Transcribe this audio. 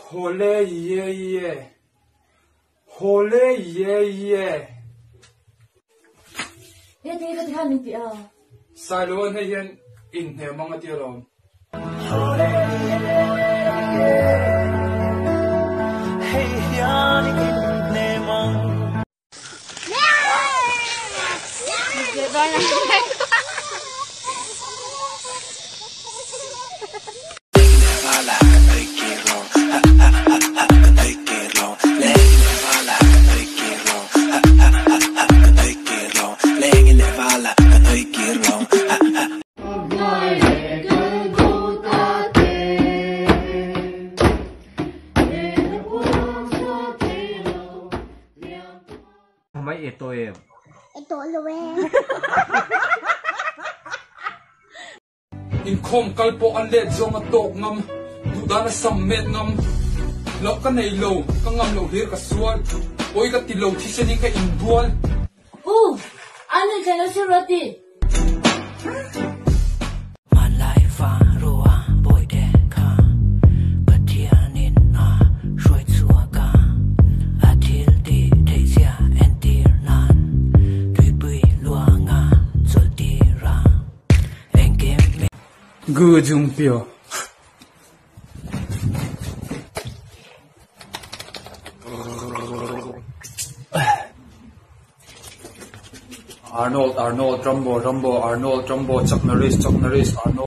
Hole ye, hole ye. Thế thế cái thằng mình bị Sai luôn hay hiện in theo mong tiêu rồi. Mấy ito em? Ito luôn In khom kalpo an le zong a tok ngam dudana sammet ngam lo ka nei lo ka ngam lo her ka sual oi ka ti lo thi se ni ka in dual anh ấy chơi nó siêu roti Good jung pio. Arnold, Trumbo, Arnold, Trumbo, Chuck Norris, Arnold.